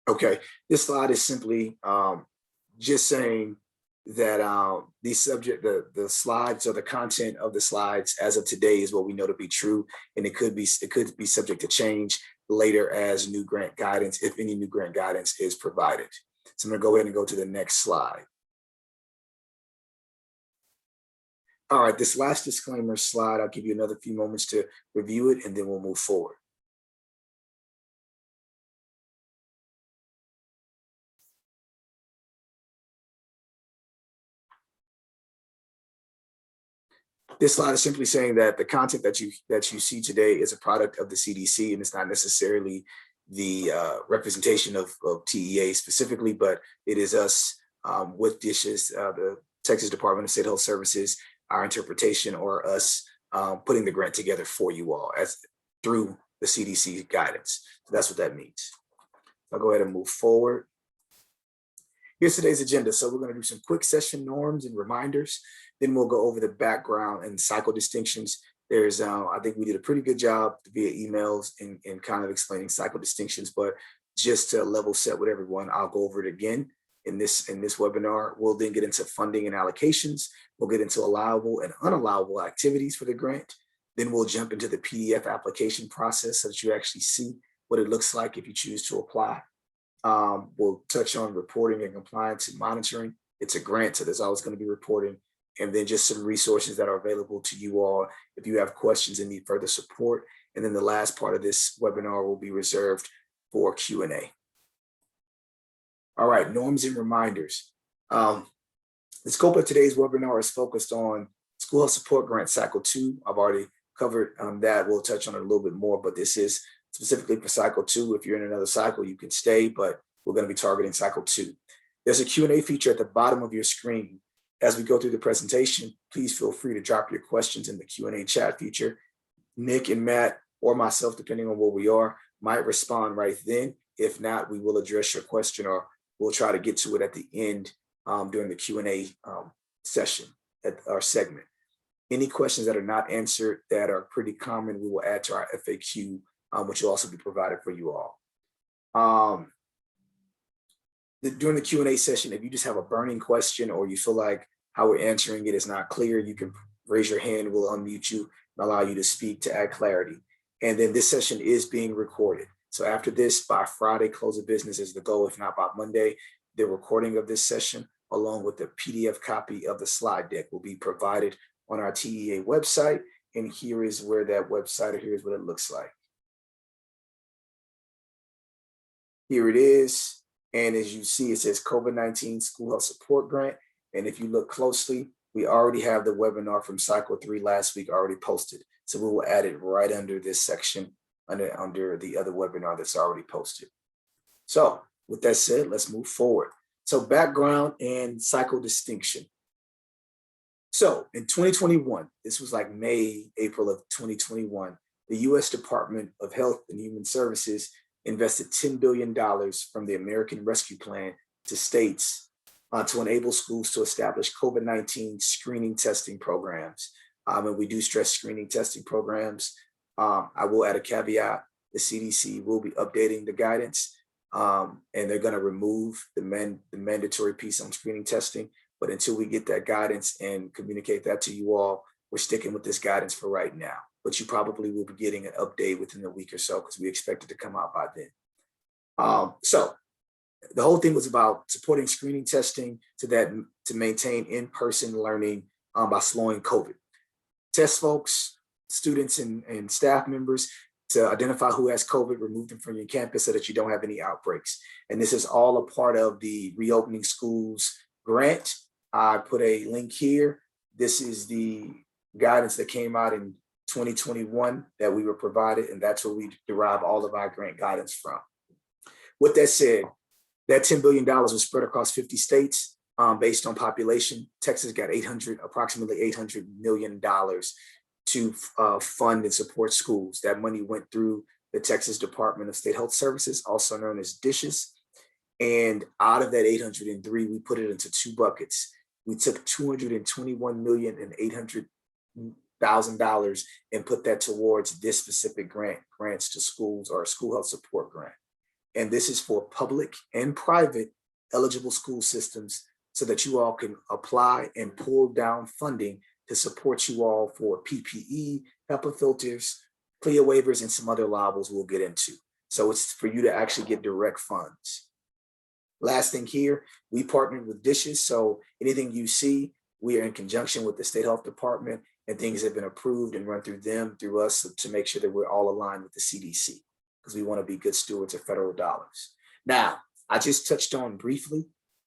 Okay, this slide is simply just saying that the slides or the content of the slides as of today is what we know to be true, and it could be subject to change later as new grant guidance, if any new grant guidance is provided. So I'm going to go ahead and go to the next slide. All right, this last disclaimer slide, I'll give you another few moments to review it, and then we'll move forward. This slide is simply saying that the content that you see today is a product of the CDC, and it's not necessarily the representation of TEA specifically, but it is us with DSHS, the Texas Department of State Health Services, our interpretation, or us putting the grant together for you all as through the CDC guidance. So that's what that means. I'll go ahead and move forward. Here's today's agenda. So we're going to do some quick session norms and reminders. Then we'll go over the background and cycle distinctions. There's, I think we did a pretty good job via emails in kind of explaining cycle distinctions, but just to level set with everyone, I'll go over it again in this webinar. We'll then get into funding and allocations. We'll get into allowable and unallowable activities for the grant. Then we'll jump into the PDF application process so that you actually see what it looks like if you choose to apply. We'll touch on reporting and compliance and monitoring. It's a grant, so there's always going to be reporting. And then just some resources that are available to you all if you have questions and need further support. And then the last part of this webinar will be reserved for Q&A. All right, norms and reminders. The scope of today's webinar is focused on School Health Support Grant Cycle 2. I've already covered that. We'll touch on it a little bit more, but this is specifically for Cycle 2. If you're in another cycle, you can stay, but we're going to be targeting Cycle 2. There's a Q&A feature at the bottom of your screen. As we go through the presentation, please feel free to drop your questions in the Q&A chat feature. Nick and Matt, or myself, depending on where we are, might respond right then. If not, we will address your question, or we'll try to get to it at the end during the Q&A session at our segment. Any questions that are not answered that are pretty common, we will add to our FAQ, which will also be provided for you all. During the Q&A session, if you just have a burning question or you feel like how we're answering it is not clear, you can raise your hand. We'll unmute you and allow you to speak to add clarity. And then this session is being recorded. So after this, by Friday, close of business is the goal. If not by Monday, the recording of this session, along with the PDF copy of the slide deck, will be provided on our TEA website. And here is where that website, or here's what it looks like. Here it is. And as you see, it says COVID-19 School Health Support Grant. And if you look closely, we already have the webinar from Cycle 3 last week already posted. So we will add it right under this section, under the other webinar that's already posted. So with that said, let's move forward. So background and cycle distinction. So in 2021, this was like May, April of 2021, the US Department of Health and Human Services invested $10 billion from the American Rescue Plan to states to enable schools to establish COVID-19 screening testing programs. And we do stress screening testing programs. I will add a caveat. The CDC will be updating the guidance, and they're going to remove the mandatory piece on screening testing. But until we get that guidance and communicate that to you all, we're sticking with this guidance for right now. But you probably will be getting an update within a week or so because we expect it to come out by then. So the whole thing was about supporting screening testing to maintain in-person learning by slowing COVID. Test folks, students and staff members to identify who has COVID, remove them from your campus so that you don't have any outbreaks. And this is all a part of the Reopening Schools grant. I put a link here. This is the guidance that came out in 2021 that we were provided, and that's where we derive all of our grant guidance from. With that said, that $10 billion was spread across 50 states based on population. Texas got approximately $800 million to fund and support schools. That money went through the Texas Department of State Health Services, also known as DSHS. And out of that 803, we put it into two buckets. We took $221,800,000 and put that towards this specific grants to schools, or a school health support grant. And this is for public and private eligible school systems so that you all can apply and pull down funding to support you all for PPE, HEPA filters, CLIA waivers, and some other allowables we'll get into. So it's for you to actually get direct funds. Last thing here, we partnered with Dishes. So anything you see, we are in conjunction with the State Health Department, and things have been approved and run through them, through us, to make sure that we're all aligned with the CDC, because we want to be good stewards of federal dollars. Now, I just touched on briefly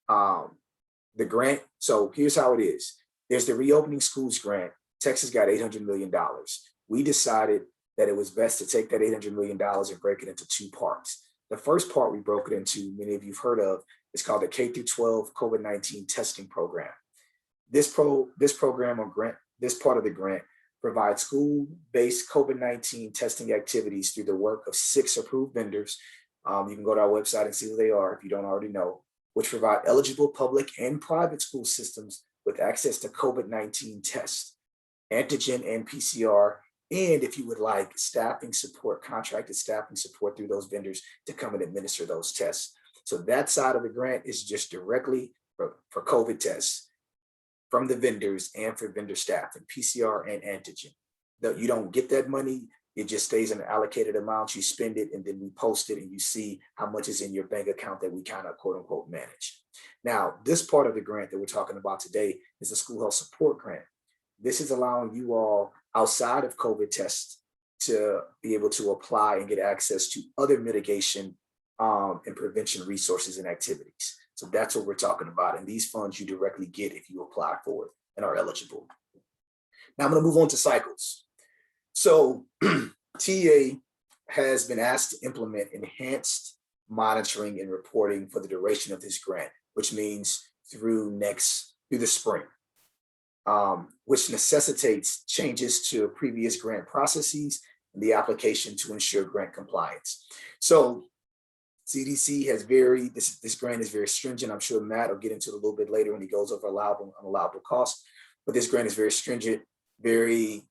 the grant. So here's how it is. There's the Reopening Schools grant. Texas got $800 million. We decided that it was best to take that $800 million and break it into two parts. The first part we broke it into, many of you've heard of, is called the K-12 COVID-19 testing program. This program or grant, this part of the grant provides school-based COVID-19 testing activities through the work of 6 approved vendors. You can go to our website and see who they are if you don't already know, which provide eligible public and private school systems with access to COVID-19 tests, antigen and PCR, and if you would like staffing support, contracted staffing support through those vendors to come and administer those tests. So that side of the grant is just directly for COVID tests from the vendors and for vendor staff and PCR and antigen. Though you don't get that money, it just stays in an allocated amount. You spend it and then we post it and you see how much is in your bank account that we kind of quote unquote manage. Now, this part of the grant that we're talking about today is the school health support grant. This is allowing you all outside of COVID tests to be able to apply and get access to other mitigation and prevention resources and activities. So that's what we're talking about. And these funds you directly get if you apply for it and are eligible. Now I'm going to move on to cycles. So TA has been asked to implement enhanced monitoring and reporting for the duration of this grant, which means through the spring. Which necessitates changes to previous grant processes and the application to ensure grant compliance. So CDC has this grant is very stringent. I'm sure Matt will get into it a little bit later when he goes over allowable and unallowable costs, but this grant is very stringent, very,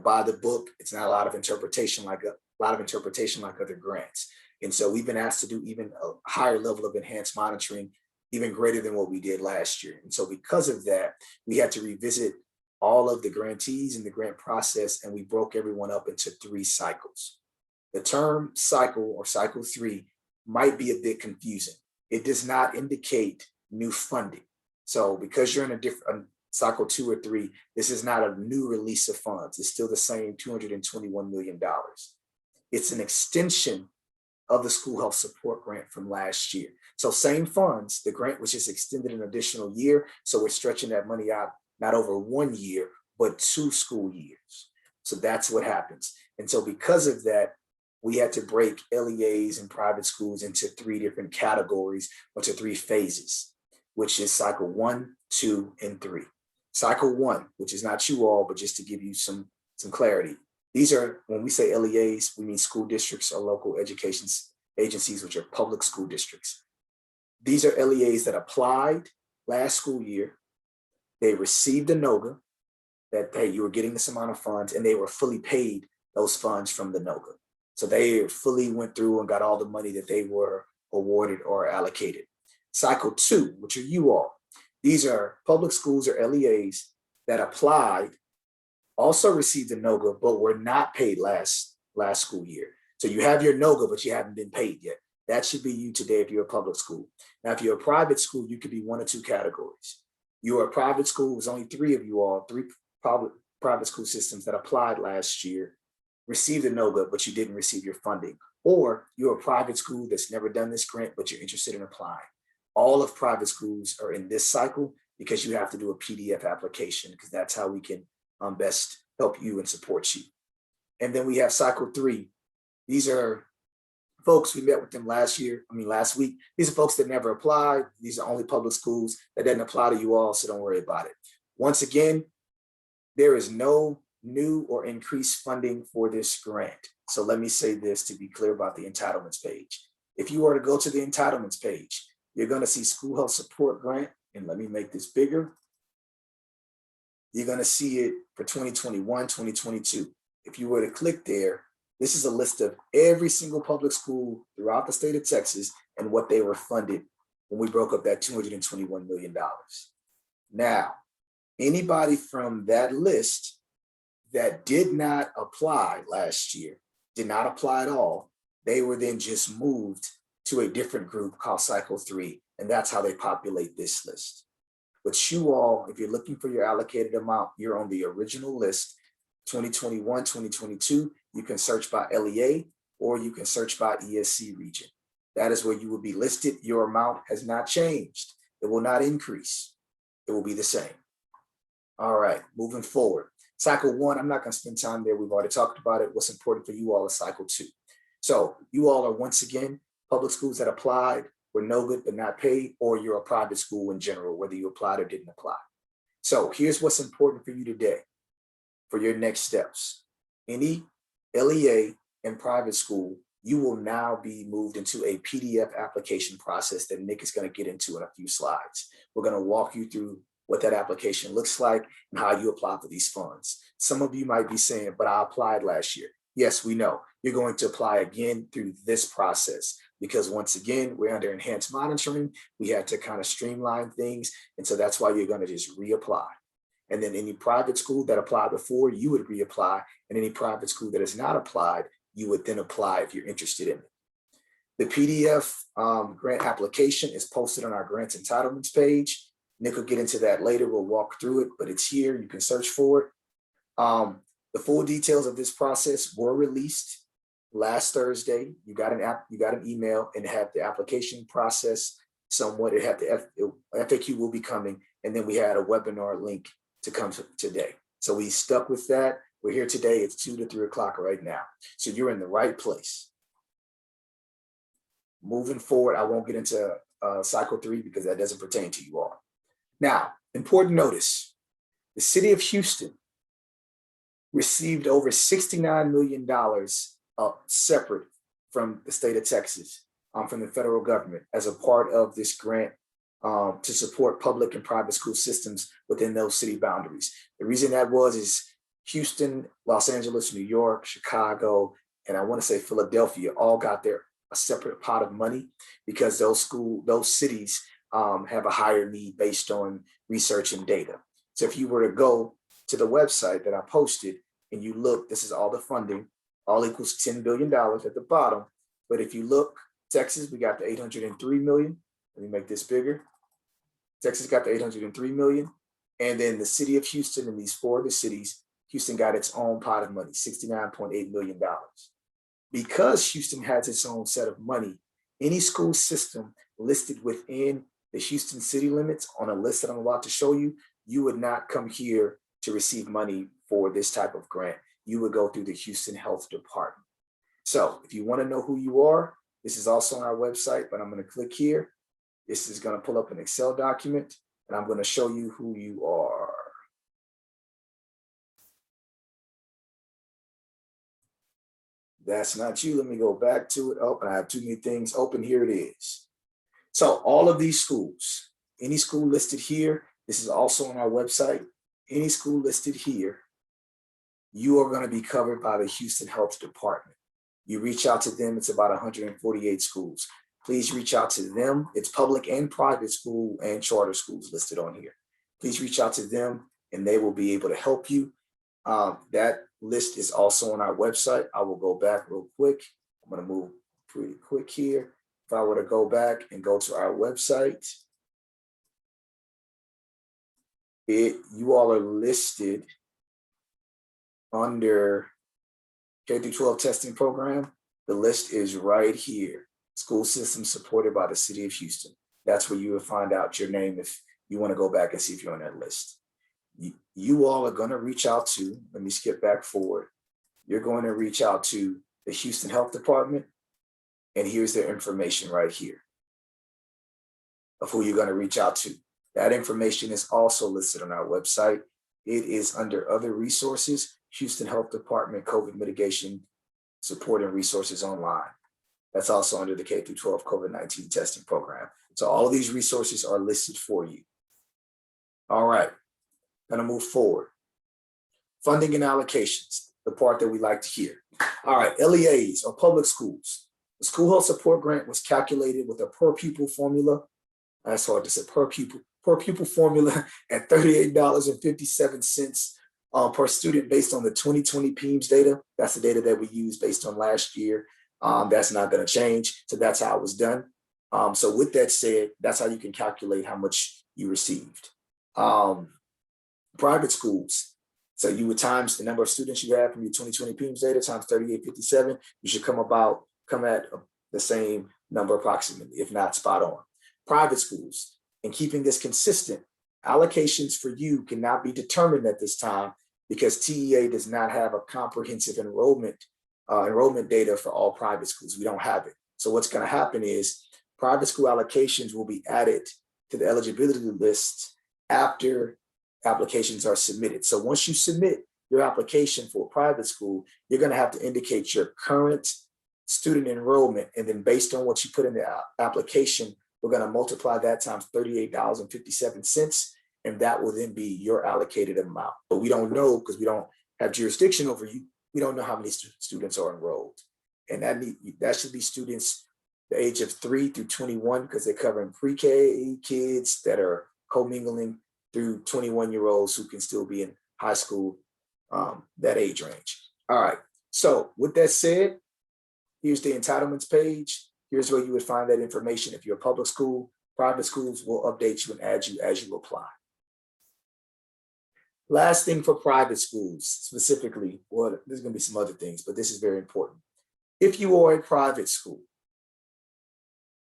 by the book. It's not a lot of interpretation like other grants. And so we've been asked to do even a higher level of enhanced monitoring, even greater than what we did last year. And so because of that, we had to revisit all of the grantees in the grant process, and we broke everyone up into 3 cycles. The term cycle or cycle 3 might be a bit confusing. It does not indicate new funding. So because you're in a different cycle 2 or 3, this is not a new release of funds. It's still the same $221 million. It's an extension of the school health support grant from last year. So same funds, the grant was just extended an additional year. So we're stretching that money out, not over 1 year, but 2 school years. So that's what happens. And so because of that, we had to break LEAs and private schools into 3 different categories or to 3 phases, which is cycle 1, 2, and 3. Cycle 1, which is not you all, but just to give you some clarity. These are, when we say LEAs, we mean school districts or local education agencies, which are public school districts. These are LEAs that applied last school year. They received a NOGA that, hey, you were getting this amount of funds, and they were fully paid those funds from the NOGA. So they fully went through and got all the money that they were awarded or allocated. Cycle 2, which are you all. These are public schools or LEAs that applied, also received a NOGA, but were not paid last school year. So you have your NOGA, but you haven't been paid yet. That should be you today if you're a public school. Now, if you're a private school, you could be 1 or 2 categories. You're a private school, it was only 3 of you all, 3 private school systems that applied last year, received a NOGA, but you didn't receive your funding. Or you're a private school that's never done this grant, but you're interested in applying. All of private schools are in this cycle because you have to do a PDF application, because that's how we can best help you and support you. And then we have cycle 3. These are folks, we met with them last week. These are folks that never applied. These are only public schools. That doesn't apply to you all, so don't worry about it. Once again, there is no new or increased funding for this grant. So let me say this to be clear about the entitlements page. If you were to go to the entitlements page, you're going to see school health support grant. And let me make this bigger. You're going to see it for 2021, 2022. If you were to click there, This is a list of every single public school throughout the state of Texas and what they were funded when we broke up that $221 million. Now, anybody from that list that did not apply last year, did not apply at all, they were then just moved to a different group called Cycle 3, and that's how they populate this list. But you all, if you're looking for your allocated amount, you're on the original list, 2021, 2022, you can search by LEA or you can search by ESC region. That is where you will be listed. Your amount has not changed. It will not increase. It will be the same. All right, moving forward. Cycle 1, I'm not going to spend time there. We've already talked about it. What's important for you all is Cycle 2. So you all are, once again, public schools that applied, were no good but not paid, or you're a private school in general, whether you applied or didn't apply. So here's what's important for you today for your next steps. Any LEA and private school, you will now be moved into a PDF application process that Nick is going to get into in a few slides. We're going to walk you through what that application looks like and how you apply for these funds. Some of you might be saying, but I applied last year. Yes, we know. You're going to apply again through this process because once again, we're under enhanced monitoring. We had to kind of streamline things. And so that's why you're going to just reapply. And then any private school that applied before, you would reapply. And any private school that has not applied, you would then apply if you're interested in it. The PDF grant application is posted on our grants entitlements page. Nick will get into that later. We'll walk through it, but it's here. You can search for it. The full details of this process were released last Thursday. You got an email and have the application process somewhat. It had the FAQ will be coming, and then we had a webinar link to come today. So we stuck with that. We're here today. It's 2 to 3 o'clock right now. So you're in the right place. Moving forward, I won't get into Cycle 3 because that doesn't pertain to you all. Now, important notice, the city of Houston received over $69 million separate from the state of Texas, from the federal government as a part of this grant to support public and private school systems within those city boundaries. The reason that is Houston, Los Angeles, New York, Chicago, and I want to say Philadelphia all got a separate pot of money because those cities have a higher need based on research and data. So if you were to go to the website that I posted and you look, this is all the funding, all equals $10 billion at the bottom. But if you look, Texas, we got the 803 million. Let me make this bigger. Texas got the 803 million. And then the city of Houston and these 4 other cities, Houston got its own pot of money, $69.8 million. Because Houston has its own set of money, any school system listed within the Houston city limits on a list that I'm about to show you, you would not come here to receive money for this type of grant. You would go through the Houston Health Department. So if you want to know who you are, this is also on our website, but I'm going to click here. This is going to pull up an Excel document, and I'm going to show you who you are. That's not you. Let me go back to it. Oh, and I have too many things open. Here it is. So all of these schools, any school listed here, this is also on our website. Any school listed here, you are going to be covered by the Houston Health Department. You reach out to them. It's about 148 schools. Please reach out to them. It's public and private school and charter schools listed on here. Please reach out to them and they will be able to help you. That list is also on our website. I will go back real quick. I'm going to move pretty quick here. If I were to go back and go to our website, you all are listed under K-12 testing program. The list is right here. School systems supported by the city of Houston. That's where you will find out your name if you want to go back and see if you're on that list. You all are going to reach out to, let me skip back forward. You're going to reach out to the Houston Health Department, and here's their information right here of who you're going to reach out to. That information is also listed on our website. It is under other resources, Houston Health Department COVID mitigation support and resources online. That's also under the K-12 COVID-19 testing program. So all of these resources are listed for you. All right, gonna move forward. Funding and allocations. the part that we like to hear. All right, LEAs or public schools. The school health support grant was calculated with a per pupil formula. That's hard to say, per pupil formula at $38.57 per student based on the 2020 PEMS data. That's the data that we used based on last year. That's not going to change. So that's how it was done. So with that said, that's how you can calculate how much you received. Private schools. So you would times the number of students you have from your 2020 PEMS data times 3857. You should come at the same number approximately, if not spot on. Private schools, and keeping this consistent, allocations for you cannot be determined at this time because TEA does not have a comprehensive enrollment data for all private schools. We don't have it. So what's going to happen is private school allocations will be added to the eligibility list after applications are submitted. So once you submit your application for a private school, you're going to have to indicate your current student enrollment. And then based on what you put in the application, we're going to multiply that times $38.57. And that will then be your allocated amount. But we don't know because we don't have jurisdiction over you. We don't know how many students are enrolled. And that should be students the age of 3 through 21 because they're covering pre-K kids that are commingling through 21-year-olds who can still be in high school, that age range. All right, so with that said, here's the entitlements page. Here's where you would find that information. If you're a public school, private schools will update you and add you as you apply. Last thing for private schools specifically, well, there's gonna be some other things, but this is very important. If you are a private school,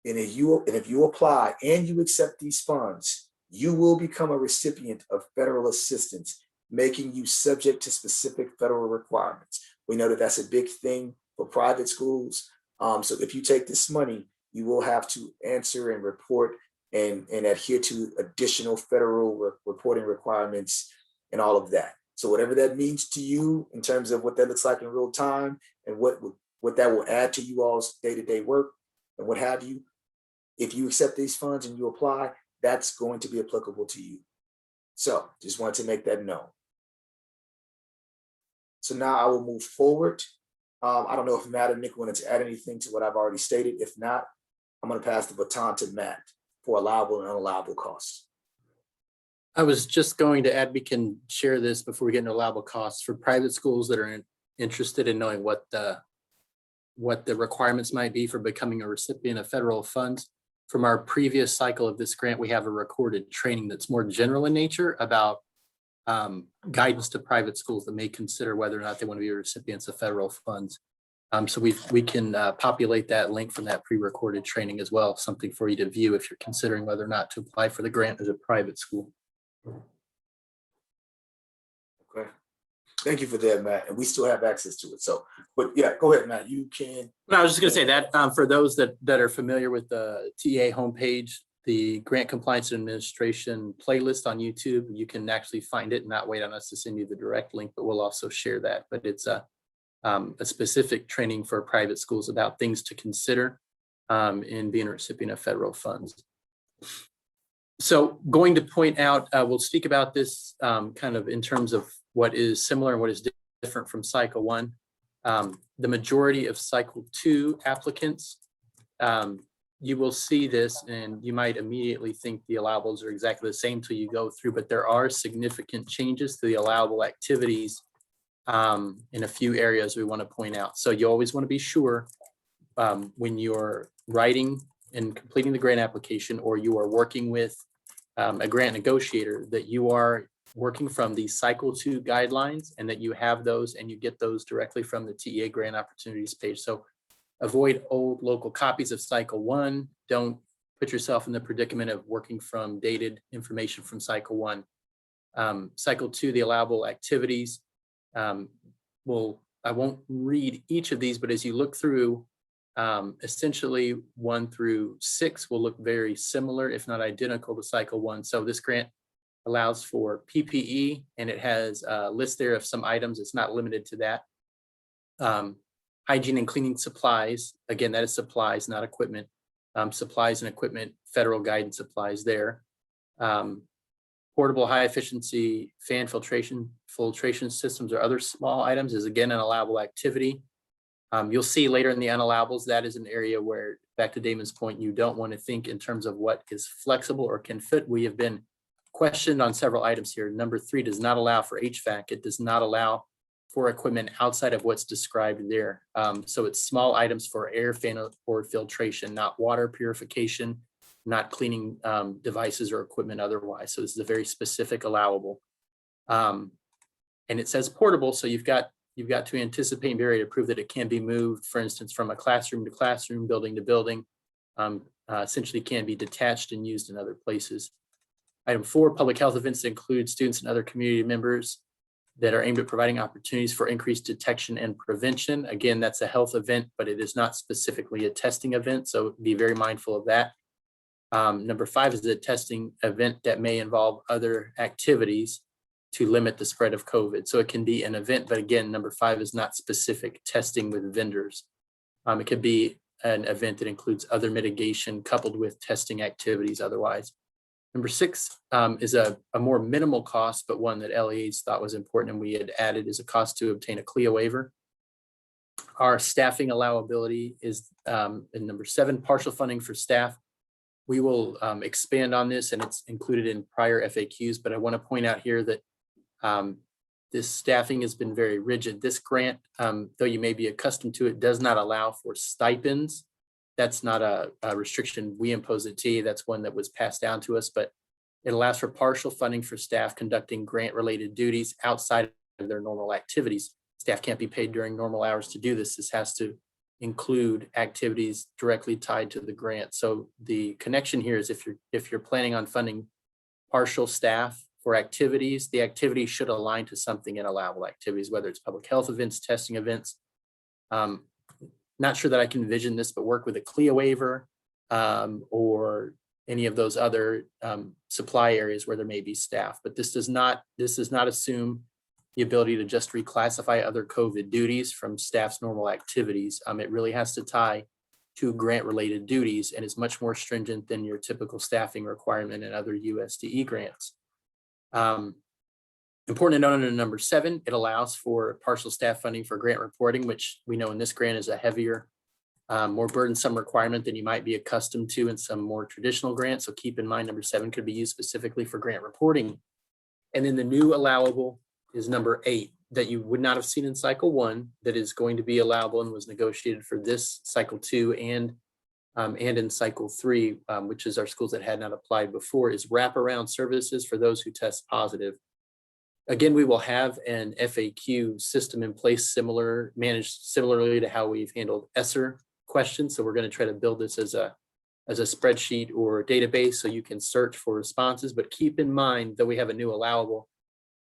and if you apply and you accept these funds, you will become a recipient of federal assistance, making you subject to specific federal requirements. We know that that's a big thing for private schools. So if you take this money, you will have to answer and report and adhere to additional federal reporting requirements and all of that. So whatever that means to you in terms of what that looks like in real time and what that will add to you all's day-to-day work and what have you, if you accept these funds and you apply, that's going to be applicable to you. So just wanted to make that known. So now I will move forward. I don't know if Matt or Nick wanted to add anything to what I've already stated. If not, I'm going to pass the baton to Matt for allowable and unallowable costs. I was just going to add, we can share this before we get into allowable costs for private schools that are interested in knowing what the requirements might be for becoming a recipient of federal funds. From our previous cycle of this grant, we have a recorded training that's more general in nature about guidance to private schools that may consider whether or not they want to be recipients of federal funds. So we can populate that link from that pre-recorded training as well, something for you to view if you're considering whether or not to apply for the grant as a private school. Okay. Thank you for that, Matt. And we still have access to it. So, but yeah, go ahead, Matt. You can. Well, I was just going to say that for those that are familiar with the TA homepage, the Grant Compliance Administration playlist on YouTube, you can actually find it and not wait on us to send you the direct link, but we'll also share that. But it's a specific training for private schools about things to consider in being a recipient of federal funds. So going to point out, we'll speak about this kind of in terms of what is similar and what is different from cycle one. The majority of cycle two applicants, you will see this and you might immediately think the allowables are exactly the same till you go through, but there are significant changes to the allowable activities in a few areas we want to point out. So you always want to be sure when you're writing and completing the grant application or you are working with a grant negotiator that you are working from the cycle two guidelines and that you have those and you get those directly from the TEA grant opportunities page. So avoid old local copies of cycle one. Don't put yourself in the predicament of working from dated information from cycle one. Cycle two, the allowable activities. I won't read each of these, but as you look through, essentially 1 through 6 will look very similar, if not identical to cycle one. So this grant allows for PPE and it has a list there of some items. It's not limited to that. Hygiene and cleaning supplies. Again, that is supplies, not equipment. Supplies and equipment, federal guidance applies there. Portable high efficiency fan filtration systems or other small items is again an allowable activity. You'll see later in the unallowables, that is an area where, back to Damon's point, you don't want to think in terms of what is flexible or can fit. We have been questioned on several items here. Number 3 does not allow for HVAC. It does not allow for equipment outside of what's described there. So it's small items for air, fan, or filtration, not water purification, not cleaning devices or equipment otherwise. So this is a very specific allowable. And it says portable, so you've got to anticipate and be ready to prove that it can be moved, for instance, from a classroom to classroom, building to building, essentially can be detached and used in other places. Item 4, public health events that include students and other community members that are aimed at providing opportunities for increased detection and prevention. Again, that's a health event, but it is not specifically a testing event, so be very mindful of that. Number 5 is a testing event that may involve other activities to limit the spread of COVID. So it can be an event, but again, number 5 is not specific testing with vendors. It could be an event that includes other mitigation coupled with testing activities otherwise. Number 6 is a more minimal cost, but one that LEAs thought was important and we had added is a cost to obtain a CLIA waiver. Our staffing allowability is in number 7, partial funding for staff. We will expand on this and it's included in prior FAQs, but I want to point out here that this staffing has been very rigid. This grant, though you may be accustomed to it, does not allow for stipends. That's not a restriction we impose at TA. That's one that was passed down to us, but it allows for partial funding for staff conducting grant-related duties outside of their normal activities. Staff can't be paid during normal hours to do this. This has to include activities directly tied to the grant. So the connection here is if you're planning on funding partial staff for activities, the activity should align to something in allowable activities, whether it's public health events, testing events. Not sure that I can envision this, but work with a CLIA waiver or any of those other supply areas where there may be staff. But this does not assume the ability to just reclassify other COVID duties from staff's normal activities. It really has to tie to grant-related duties and is much more stringent than your typical staffing requirement and other USDE grants. Important to note under number 7, it allows for partial staff funding for grant reporting, which we know in this grant is a heavier, more burdensome requirement than you might be accustomed to in some more traditional grants. So keep in mind, number 7 could be used specifically for grant reporting. And then the new allowable is number 8 that you would not have seen in cycle 1 that is going to be allowable and was negotiated for this cycle 2 and in cycle 3, which is our schools that had not applied before, is wraparound services for those who test positive. Again, we will have an FAQ system in place managed similarly to how we've handled ESSER questions. So we're going to try to build this as a spreadsheet or database so you can search for responses. But keep in mind that we have a new allowable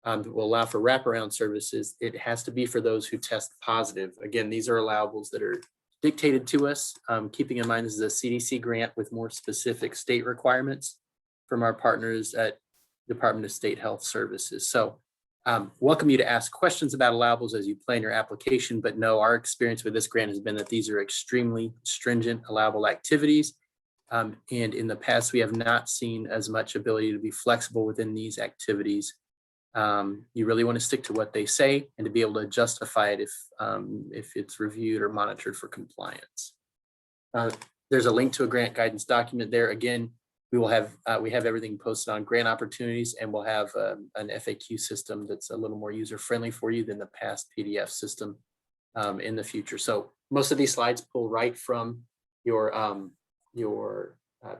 that will allow for wraparound services. It has to be for those who test positive. Again, these are allowables that are dictated to us. Keeping in mind this is a CDC grant with more specific state requirements from our partners at Department of State Health Services. So welcome you to ask questions about allowables as you plan your application, but no, our experience with this grant has been that these are extremely stringent allowable activities. And in the past, we have not seen as much ability to be flexible within these activities. You really want to stick to what they say and to be able to justify it if it's reviewed or monitored for compliance. There's a link to a grant guidance document there. Again, we have everything posted on grant opportunities, and we'll have an FAQ system that's a little more user-friendly for you than the past PDF system in the future. So most of these slides pull right from your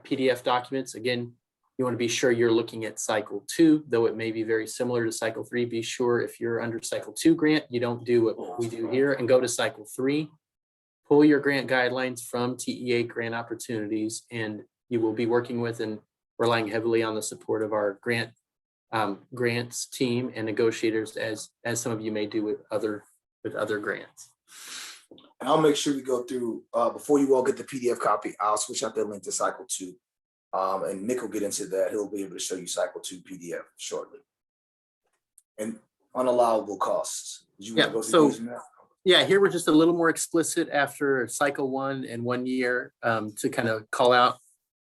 PDF documents. Again, you want to be sure you're looking at cycle 2, though it may be very similar to cycle 3. Be sure if you're under cycle 2 grant, you don't do what we do here and go to cycle 3. Pull your grant guidelines from TEA grant opportunities, and you will be working with and relying heavily on the support of our grants team and negotiators, as some of you may do with other grants. And I'll make sure we go through, before you all get the PDF copy, I'll switch out that link to cycle 2. And Nick will get into that. He'll be able to show you cycle 2 PDF shortly. And unallowable costs. Did you want to go through these now? Yeah, here we're just a little more explicit after cycle 1 and 1 year to kind of call out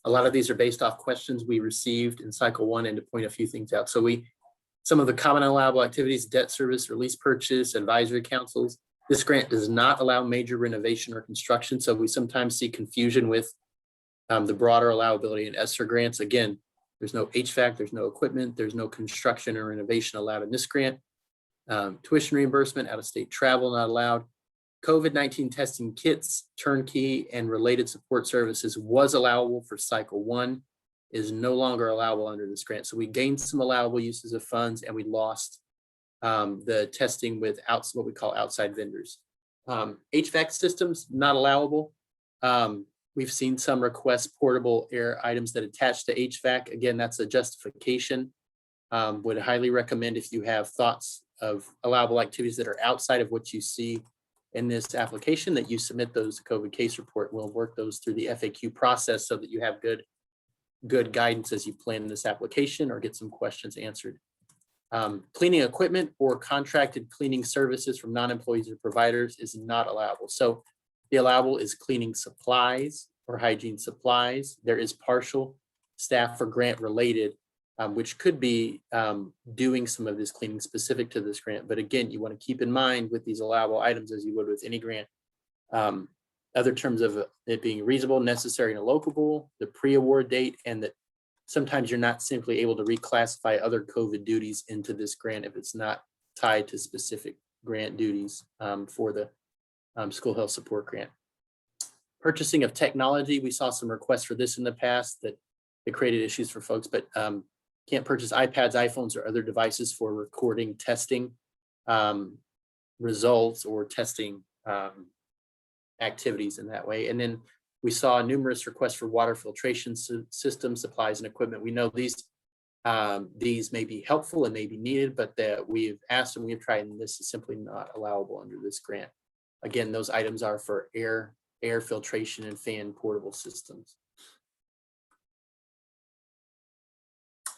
A lot of these are based off questions we received in cycle 1, and to point a few things out. So some of the common allowable activities, debt service or lease purchase, advisory councils. This grant does not allow major renovation or construction. So we sometimes see confusion with the broader allowability and ESSER grants. Again, there's no HVAC, there's no equipment, there's no construction or renovation allowed in this grant. Tuition reimbursement, out-of-state travel not allowed. COVID-19 testing kits, turnkey, and related support services was allowable for cycle 1, is no longer allowable under this grant. So we gained some allowable uses of funds, and we lost the testing with what we call outside vendors. HVAC systems, not allowable. We've seen some requests portable air items that attach to HVAC. Again, that's a justification. Would highly recommend, if you have thoughts of allowable activities that are outside of what you see in this application, that you submit those to COVID case report. We'll work those through the FAQ process so that you have good guidance as you plan this application or get some questions answered. Cleaning equipment or contracted cleaning services from non-employees or providers is not allowable. So the allowable is cleaning supplies or hygiene supplies. There is partial staff for grant related, which could be doing some of this cleaning specific to this grant. But again, you want to keep in mind with these allowable items, as you would with any grant, other terms of it being reasonable, necessary, and allocable, the pre-award date, and that sometimes you're not simply able to reclassify other COVID duties into this grant if it's not tied to specific grant duties for the school health support grant. Purchasing of technology, we saw some requests for this in the past that created issues for folks, but can't purchase iPads, iPhones, or other devices for recording testing results or testing activities in that way. And then we saw numerous requests for water filtration systems, supplies, and equipment. We know these may be helpful and may be needed, but that we've asked and we've tried, and this is simply not allowable under this grant. Again, those items are for air filtration and fan portable systems.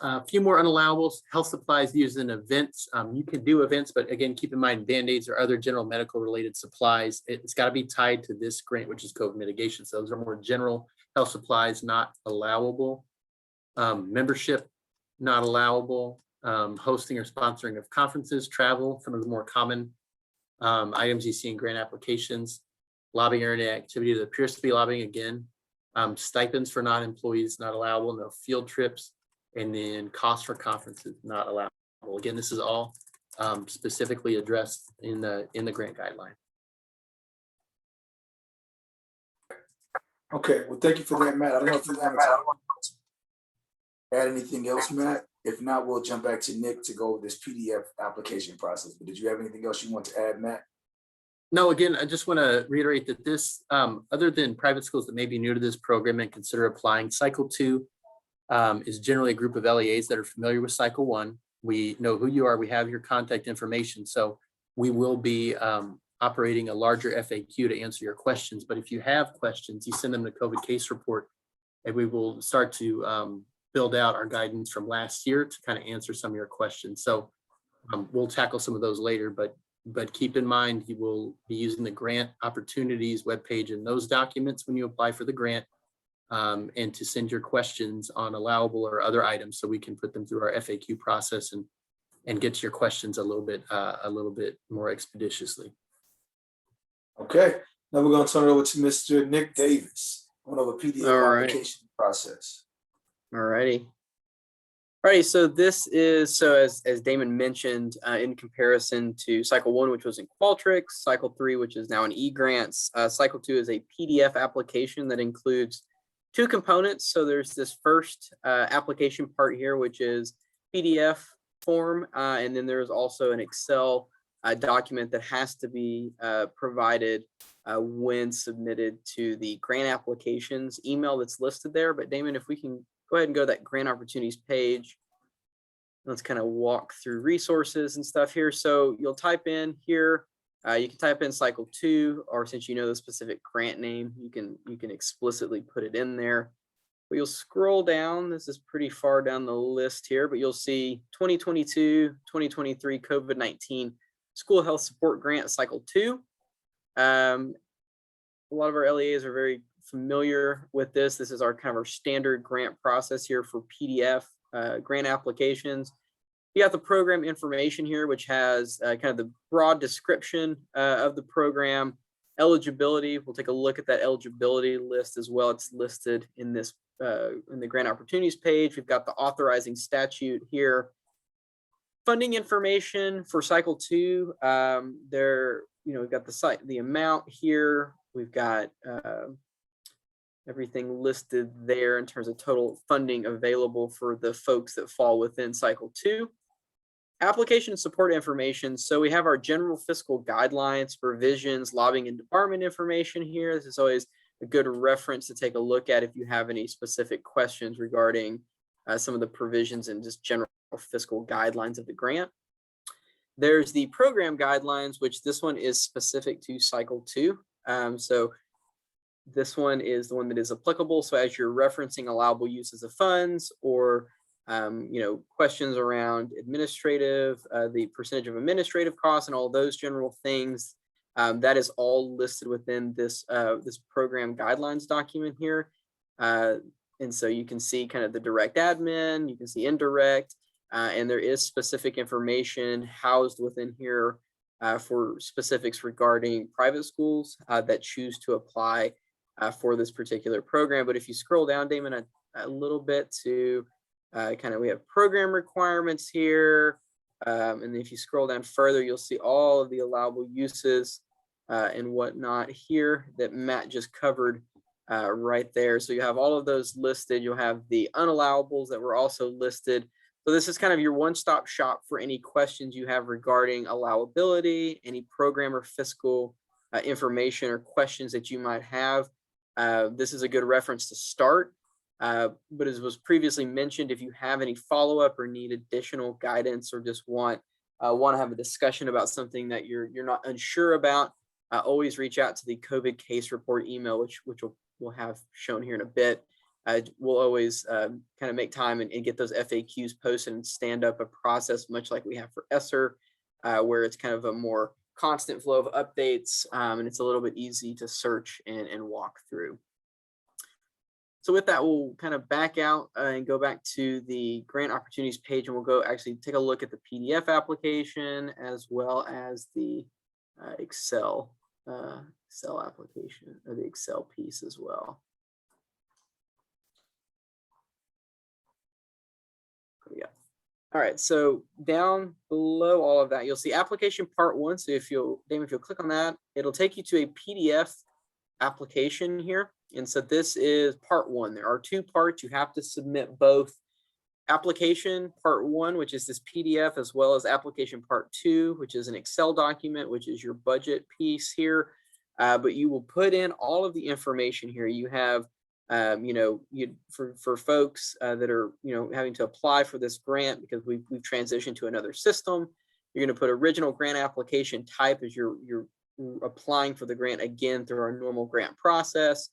A few more unallawables: health supplies used in events. You can do events, but again, keep in mind Band-Aids or other general medical related supplies. It's got to be tied to this grant, which is COVID mitigation. So those are more general health supplies, not allowable. Membership, not allowable. Hosting or sponsoring of conferences, travel, some of the more common items you see in grant applications. Lobbying or any activity that appears to be lobbying, again. Stipends for non-employees, not allowable. No field trips. And then costs for conferences, not allowable. Again, this is all specifically addressed in the grant guideline. Okay, well, thank you for that, Matt. I don't know if you want to add anything else, Matt. If not, we'll jump back to Nick to go over this PDF application process. But did you have anything else you want to add, Matt? No, again, I just want to reiterate that this, other than private schools that may be new to this program and consider applying, Cycle 2 is generally a group of LEAs that are familiar with Cycle 1. We know who you are. We have your contact information. So we will be operating a larger FAQ to answer your questions. But if you have questions, you send them to COVID case report, and we will start to build out our guidance from last year to kind of answer some of your questions. So we'll tackle some of those later, but keep in mind, you will be using the grant opportunities webpage in those documents when you apply for the grant, and to send your questions on allowable or other items so we can put them through our FAQ process and get to your questions a little bit more expeditiously. Okay, now we're going to turn it over to Mr. Nick Davis, one of a PDF application process. All righty. So this is, as Damon mentioned, in comparison to Cycle 1, which was in Qualtrics, Cycle 3, which is now in eGrants, Cycle 2 is a PDF application that includes two components. So there's this first application part here, which is PDF form, and then there's also an Excel document that has to be provided when submitted to the grant applications email that's listed there. But Damon, if we can go ahead and go to that grant opportunities page, let's kind of walk through resources and stuff here. So you'll type in here, you can type in Cycle 2, or since you know the specific grant name, you can explicitly put it in there. But you'll scroll down. This is pretty far down the list here, but you'll see 2022, 2023 COVID-19 School Health Support Grant Cycle 2. A lot of our LEAs are very familiar with this, this is our kind of our standard grant process here for PDF grant applications. You got the program information here, which has kind of the broad description of the program. Eligibility, we'll take a look at that eligibility list as well. It's listed in this in the grant opportunities page. We've got the authorizing statute here. Funding information for cycle 2. We've got the amount here. We've got everything listed there in terms of total funding available for the folks that fall within cycle 2. Application support information. So we have our general fiscal guidelines, provisions, lobbying and department information here. This is always a good reference to take a look at if you have any specific questions regarding some of the provisions and just general fiscal guidelines of the grant. There's the program guidelines, which this one is specific to cycle 2. So this one is the one that is applicable. So as you're referencing allowable uses of funds or questions around administrative, the percentage of administrative costs and all those general things, that is all listed within this this program guidelines document here. And so you can see kind of the direct admin, you can see indirect, and there is specific information housed within here for specifics regarding private schools that choose to apply for this particular program. But if you scroll down, Damon, a little bit to we have program requirements here. And then if you scroll down further, you'll see all of the allowable uses and whatnot here that Matt just covered right there. So you have all of those listed. You'll have the unallowables that were also listed. So this is kind of your one-stop shop for any questions you have regarding allowability, any program or fiscal information or questions that you might have. This is a good reference to start. But as was previously mentioned, if you have any follow-up or need additional guidance or just want to have a discussion about something that you're not unsure about, always reach out to the COVID case report email, which we'll have shown here in a bit. We'll always kind of make time and get those FAQs posted and stand up a process much like we have for ESSER, where it's kind of a more constant flow of updates and it's a little bit easy to search and walk through. So with that, we'll kind of back out and go back to the grant opportunities page, and we'll go actually take a look at the PDF application as well as the Excel application, or the Excel piece as well. Yeah. All right, so down below all of that, you'll see application part 1. So if you'll click on that, it'll take you to a PDF application here. And so this is part 1. There are 2 parts. You have to submit both application part 1, which is this PDF, as well as application part 2, which is an Excel document, which is your budget piece here. But you will put in all of the information here. You have, for folks that are, having to apply for this grant because we've transitioned to another system, you're going to put original grant application type as you're applying for the grant again through our normal grant process.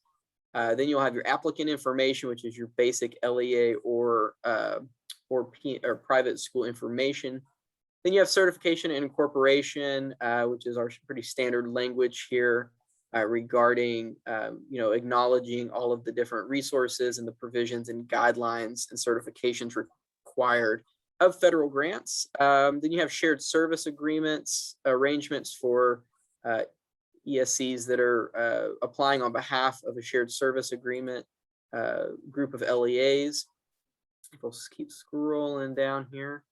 Then you'll have your applicant information, which is your basic LEA or private school information. Then you have certification and incorporation, which is our pretty standard language here regarding, acknowledging all of the different resources and the provisions and guidelines and certifications required of federal grants. Then you have shared service agreements, arrangements for ESCs that are applying on behalf of a shared service agreement group of LEAs. We'll just keep scrolling down here.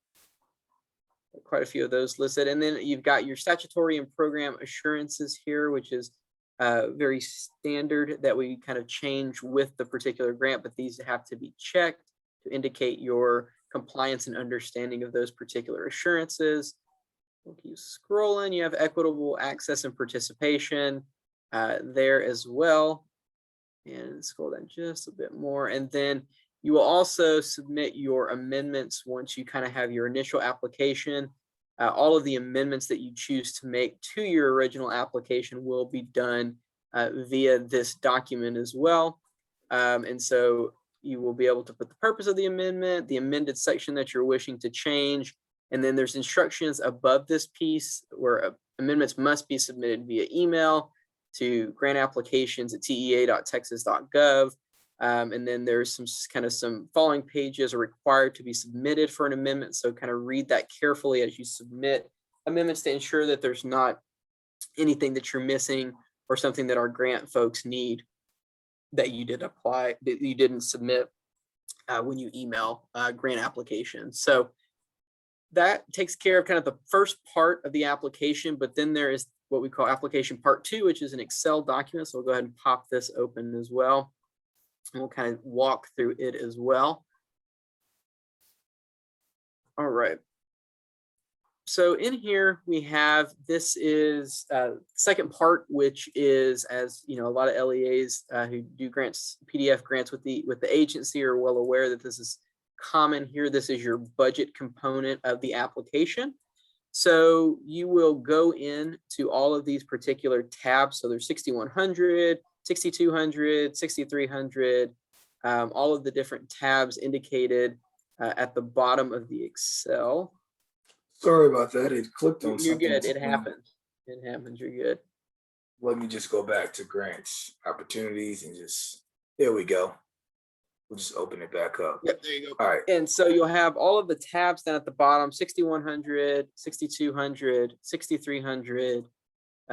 Quite a few of those listed. And then you've got your statutory and program assurances here, which is very standard that we kind of change with the particular grant, but these have to be checked to indicate your compliance and understanding of those particular assurances. We'll keep scrolling. You have equitable access and participation there as well. And scroll down just a bit more. And then you will also submit your amendments once you kind of have your initial application. All of the amendments that you choose to make to your original application will be done via this document as well. And so you will be able to put the purpose of the amendment, the amended section that you're wishing to change, and then there's instructions above this piece where amendments must be submitted via email. to grant applications at tea.texas.gov. And then there's some following pages are required to be submitted for an amendment. So kind of read that carefully as you submit amendments to ensure that there's not anything that you're missing or something that our grant folks need that you didn't submit when you email grant applications. So that takes care of kind of the first part of the application, but then there is what we call application part 2, which is an Excel document. So we'll go ahead and pop this open as well. And we'll kind of walk through it as well. All right. So in here we have, this is second part, which is, as you know, a lot of LEAs who do grants, PDF grants with the agency are well aware that this is common here. This is your budget component of the application. So you will go in to all of these particular tabs. So there's 6100, 6200, 6300, all of the different tabs indicated at the bottom of the Excel. Sorry about that. It clicked on You're something. good. It happens. It happens. You're good. Let me just go back to grants, opportunities, and just, there we go. We'll just open it back up. Yep, there you go. All right. And so you'll have all of the tabs down at the bottom: 6100, 6200, 6300,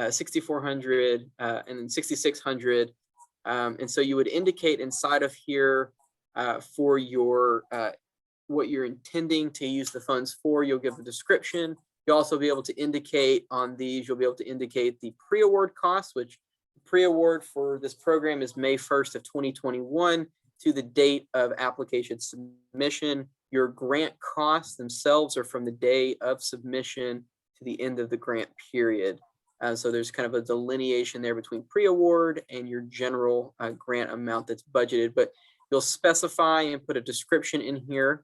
6400, and then 6600. And so you would indicate inside of here for your what you're intending to use the funds for. You'll give a description. You'll also be able to indicate on these, you'll be able to indicate the pre-award costs, which pre-award for this program is May 1st of 2021 to the date of application submission. Your grant costs themselves are from the day of submission to the end of the grant period. So there's kind of a delineation there between pre-award and your general grant amount that's budgeted, but you'll specify and put a description in here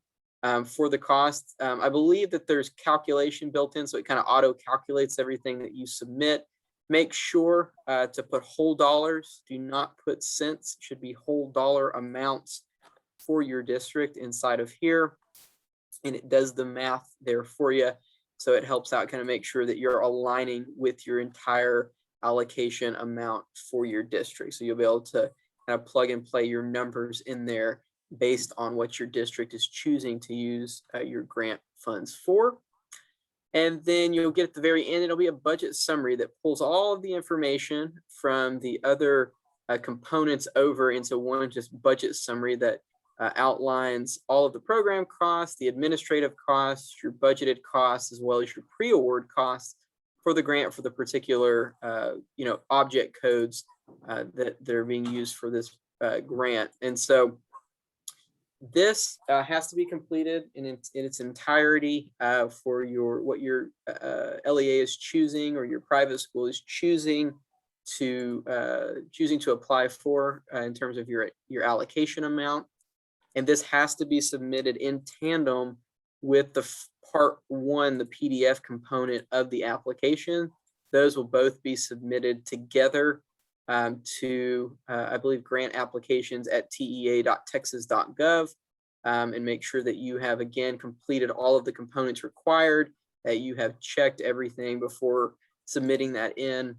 for the cost. I believe that there's calculation built in, so it kind of auto calculates everything that you submit. Make sure to put whole dollars. Do not put cents. It should be whole dollar amounts for your district inside of here. And it does the math there for you. So it helps out, kind of make sure that you're aligning with your entire allocation amount for your district. So you'll be able to kind of plug and play your numbers in there based on what your district is choosing to use your grant funds for. And then you'll get at the very end, it'll be a budget summary that pulls all of the information from the other components over into one just budget summary that outlines all of the program costs, the administrative costs, your budgeted costs, as well as your pre-award costs for the grant for the particular object codes that they're being used for this grant. And so this has to be completed in its entirety for what your LEA is choosing, or your private school is choosing to apply for in terms of your allocation amount. And this has to be submitted in tandem with the part 1, the PDF component of the application. Those will both be submitted together to, I believe, grant applications at tea.texas.gov, and make sure that you have, again, completed all of the components required, that you have checked everything before submitting that in.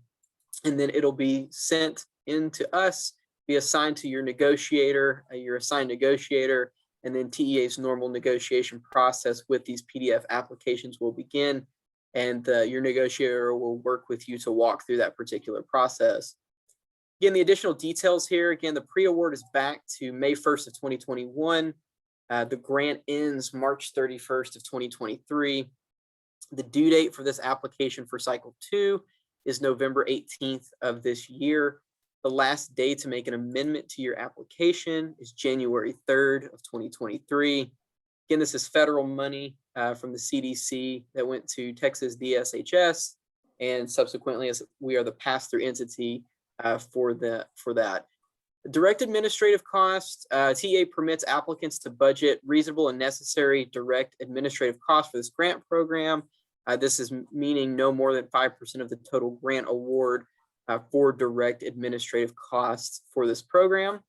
And then it'll be sent in to us, be assigned to your negotiator, your assigned negotiator, and then TEA's normal negotiation process with these PDF applications will begin, and your negotiator will work with you to walk through that particular process. Again, the additional details here, again, the pre-award is back to May 1st of 2021. The grant ends March 31st of 2023. The due date for this application for cycle 2 is November 18th of this year. The last day to make an amendment to your application is January 3rd of 2023. Again, this is federal money from the CDC that went to Texas DSHS, and subsequently, as we are the pass-through entity for that. Direct administrative costs, TA permits applicants to budget reasonable and necessary direct administrative costs for this grant program. This is meaning no more than 5% of the total grant award for direct administrative costs for this program.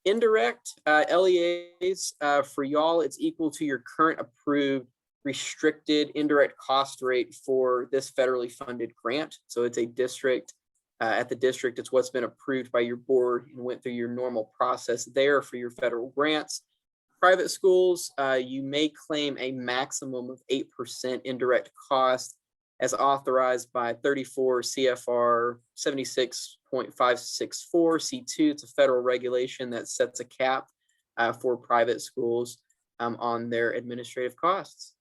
Indirect LEAs for y'all, it's equal to your current approved restricted indirect cost rate for this federally funded grant. So it's a district at the district. It's what's been approved by your board and went through your normal process there for your federal grants. Private schools, you may claim a maximum of 8% indirect cost as authorized by 34 CFR 76.564 C2. It's a federal regulation that sets a cap for private schools on their administrative costs.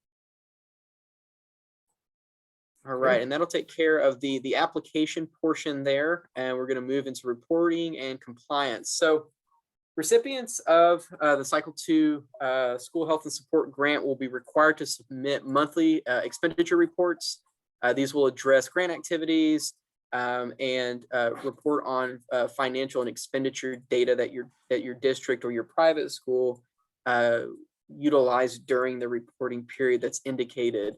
All right, and that'll take care of the application portion there, and we're going to move into reporting and compliance. So recipients of the Cycle 2 School Health and Support Grant will be required to submit monthly expenditure reports. These will address grant activities and report on financial and expenditure data that your district or your private school utilized during the reporting period that's indicated.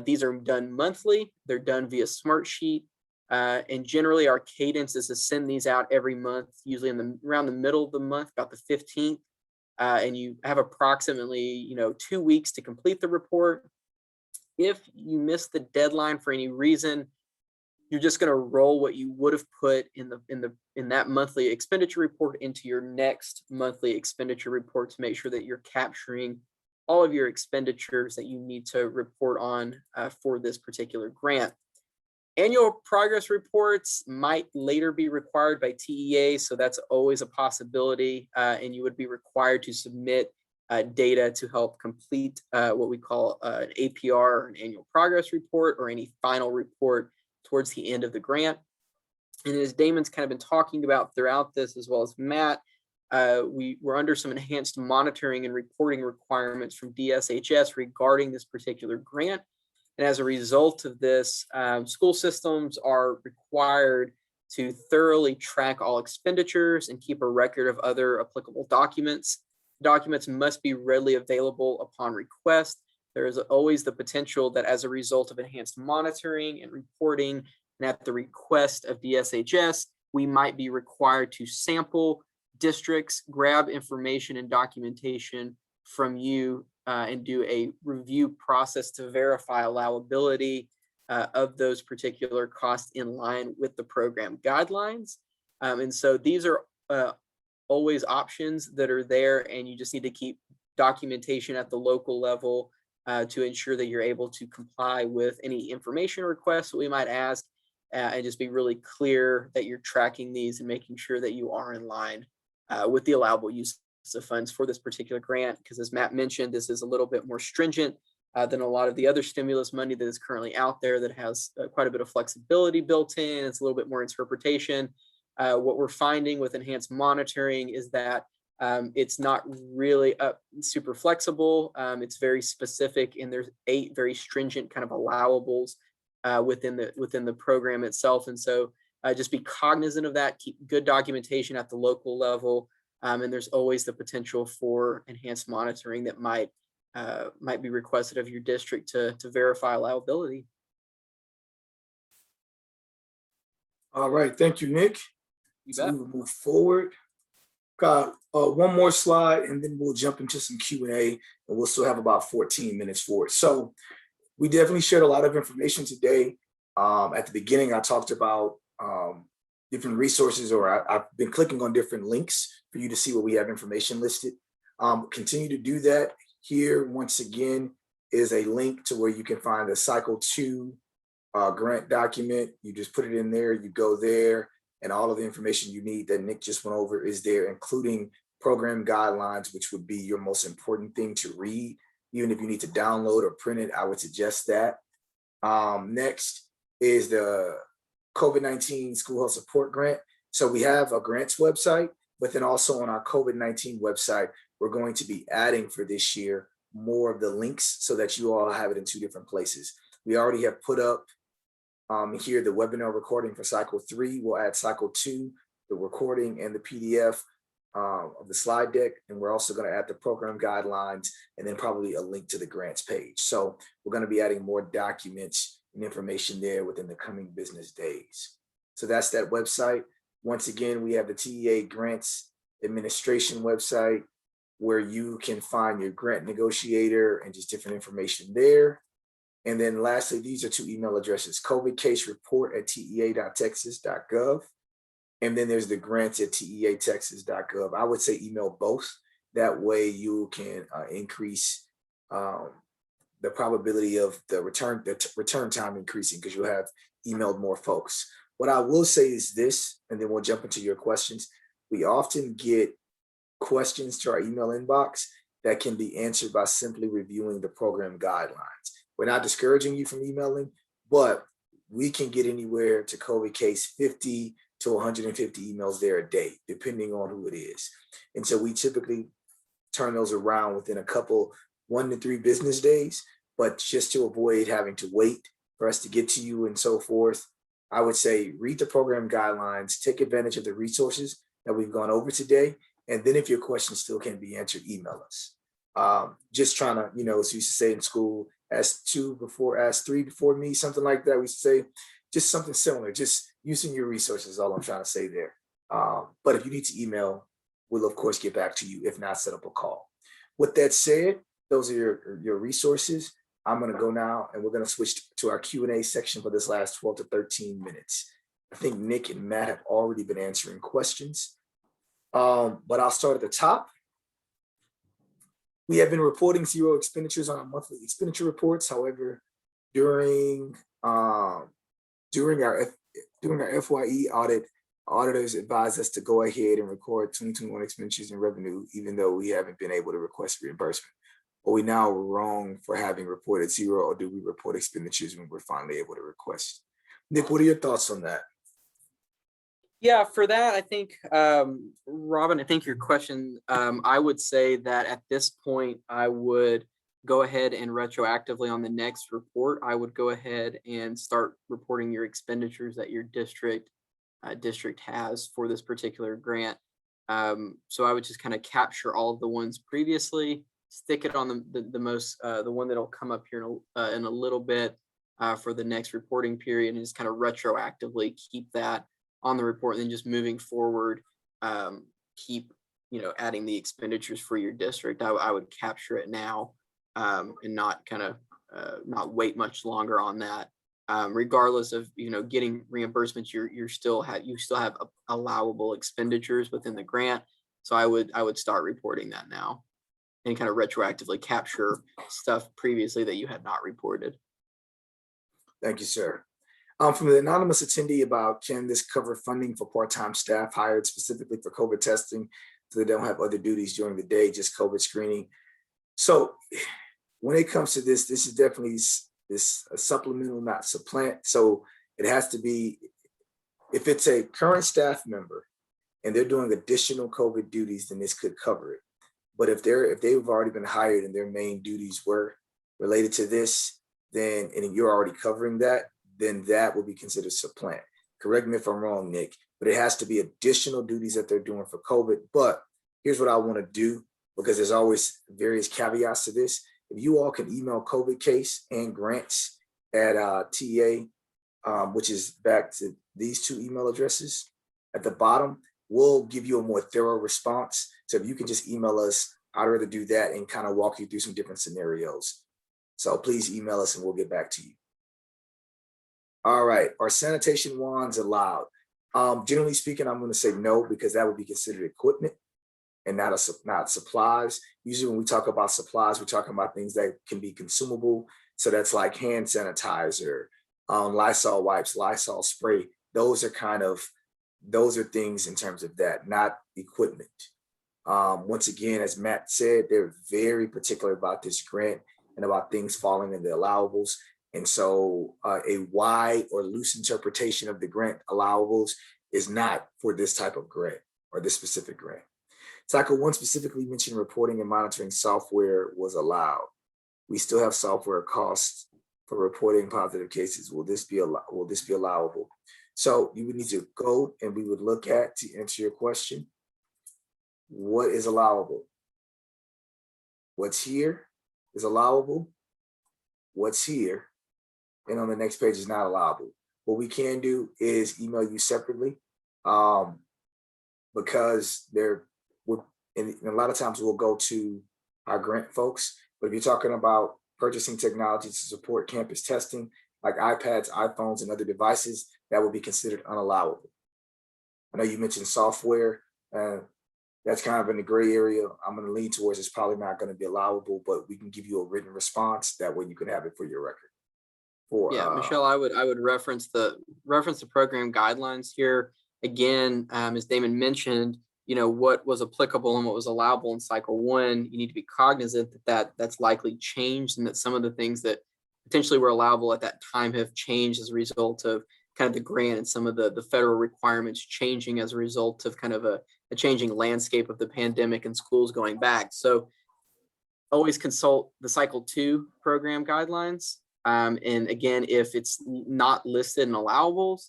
These are done monthly. They're done via Smartsheet. And generally our cadence is to send these out every month, usually around the middle of the month, about the 15th. And you have approximately 2 weeks to complete the report. If you miss the deadline for any reason, you're just going to roll what you would have put in that monthly expenditure report into your next monthly expenditure report to make sure that you're capturing all of your expenditures that you need to report on for this particular grant. Annual progress reports might later be required by TEA, so that's always a possibility, and you would be required to submit data to help complete what we call an APR, an annual progress report, or any final report towards the end of the grant. And as Damon's kind of been talking about throughout this, as well as Matt, we were under some enhanced monitoring and reporting requirements from DSHS regarding this particular grant. And as a result of this, school systems are required to thoroughly track all expenditures and keep a record of other applicable documents. Documents must be readily available upon request. There is always the potential that as a result of enhanced monitoring and reporting, and at the request of DSHS, we might be required to sample districts, grab information and documentation from you and do a review process to verify allowability of those particular costs in line with the program guidelines. And so these are always options that are there, and you just need to keep documentation at the local level to ensure that you're able to comply with any information requests that we might ask, and just be really clear that you're tracking these and making sure that you are in line with the allowable use of funds for this particular grant. Because as Matt mentioned, this is a little bit more stringent than a lot of the other stimulus money that is currently out there that has quite a bit of flexibility built in. It's a little bit more interpretation. What we're finding with enhanced monitoring is that it's not really super flexible. It's very specific, and there's 8 very stringent kind of allowables within the program itself. And so just be cognizant of that, keep good documentation at the local level. And there's always the potential for enhanced monitoring that might be requested of your district to verify allowability. All right, thank you, Nick. You So bet. we will move forward. Got one more slide, and then we'll jump into some Q&A, and we'll still have about 14 minutes for it. So we definitely shared a lot of information today. At the beginning, I talked about different resources, or I've been clicking on different links for you to see where we have information listed. Continue to do that. Here, once again, is a link to where you can find the Cycle 2 grant document. You just put it in there, you go there, and all of the information you need that Nick just went over is there, including program guidelines, which would be your most important thing to read. Even if you need to download or print it, I would suggest that. Next is the COVID-19 School Health Support Grant. So we have a grants website, but then also on our COVID-19 website, we're going to be adding for this year more of the links so that you all have it in 2 different places. We already have put up here the webinar recording for Cycle 3. We'll add Cycle 2, the recording and the PDF of the slide deck. And we're also going to add the program guidelines and then probably a link to the grants page. So we're going to be adding more documents and information there within the coming business days. So that's that website. Once again, we have the TEA Grants Administration website where you can find your grant negotiator and just different information there. And then lastly, these are two email addresses, COVID case report at tea.texas.gov. And then there's the grants at teatexas.gov. I would say email both. That way you can increase the probability of the return time increasing because you'll have emailed more folks. What I will say is this, and then we'll jump into your questions. We often get questions to our email inbox that can be answered by simply reviewing the program guidelines. We're not discouraging you from emailing, but we can get anywhere to COVID case 50 to 150 emails there a day, depending on who it is. And so we typically turn those around within a couple, 1 to 3 business days, but just to avoid having to wait for us to get to you and so forth, I would say read the program guidelines, take advantage of the resources that we've gone over today. And then if your questions still can't be answered, email us. Just trying to, as we used to say in school, ask 2 before, ask 3 before me, something like that. We used to say just something similar, just using your resources is all I'm trying to say there. But if you need to email, we'll of course get back to you. If not, set up a call. With that said, those are your resources. I'm going to go now and we're going to switch to our Q&A section for this last 12 to 13 minutes. I think Nick and Matt have already been answering questions, but I'll start at the top. We have been reporting 0 expenditures on our monthly expenditure reports. However, during our FYE audit, auditors advised us to go ahead and record 2021 expenditures and revenue, even though we haven't been able to request reimbursement. Are we now wrong for having reported 0, or do we report expenditures when we're finally able to request? Nick, what are your thoughts on that? Yeah, for that, I think, Robin, I think your question, I would say that at this point, I would go ahead and retroactively on the next report, I would go ahead and start reporting your expenditures that your district has for this particular grant. So I would just kind of capture all of the ones previously, stick it on the one that'll come up here in a little bit for the next reporting period, and just kind of retroactively keep that on the report, and then just moving forward, keep adding the expenditures for your district. I would capture it now and not not wait much longer on that. Regardless of getting reimbursements, you still have allowable expenditures within the grant. So I would start reporting that now and kind of retroactively capture stuff previously that you had not reported. Thank you, sir. From the anonymous attendee about, can this cover funding for part-time staff hired specifically for COVID testing so they don't have other duties during the day, just COVID screening? So when it comes to this is definitely a supplemental, not supplant. So it has to be, if it's a current staff member and they're doing additional COVID duties, then this could cover it. But if they've already been hired and their main duties were related to this, then, and you're already covering that, then that will be considered supplant. Correct me if I'm wrong, Nick, but it has to be additional duties that they're doing for COVID. But here's what I want to do, because there's always various caveats to this. If you all can email COVID case and grants at TA, which is back to these 2 email addresses at the bottom, we'll give you a more thorough response. So if you can just email us, I'd rather do that and kind of walk you through some different scenarios. So please email us and we'll get back to you. All right, are sanitation wands allowed? Generally speaking, I'm going to say no, because that would be considered equipment and not supplies. Usually when we talk about supplies, we're talking about things that can be consumable. So that's like hand sanitizer, Lysol wipes, Lysol spray. Those are things in terms of that, not equipment. Once again, as Matt said, they're very particular about this grant and about things falling in the allowables. And so a wide or loose interpretation of the grant allowables is not for this type of grant or this specific grant. Cycle 1 specifically mentioned reporting and monitoring software was allowed. We still have software costs for reporting positive cases. Will this be allowable? So you would need to go and we would look at, to answer your question, what is allowable? What's here is allowable. What's here and on the next page is not allowable. What we can do is email you separately because and a lot of times we'll go to our grant folks, but if you're talking about purchasing technology to support campus testing, like iPads, iPhones, and other devices, that would be considered unallowable. I know you mentioned software. That's kind of in the gray area. I'm going to lean towards it's probably not going to be allowable, but we can give you a written response. That way you can have it for your record. Yeah, Michelle, I would reference the program guidelines here. Again, as Damon mentioned, what was applicable and what was allowable in cycle one, you need to be cognizant that that's likely changed, and that some of the things that potentially were allowable at that time have changed as a result of kind of the grant and some of the federal requirements changing as a result of kind of a changing landscape of the pandemic and schools going back. So always consult the cycle two program guidelines. And again, if it's not listed in allowables,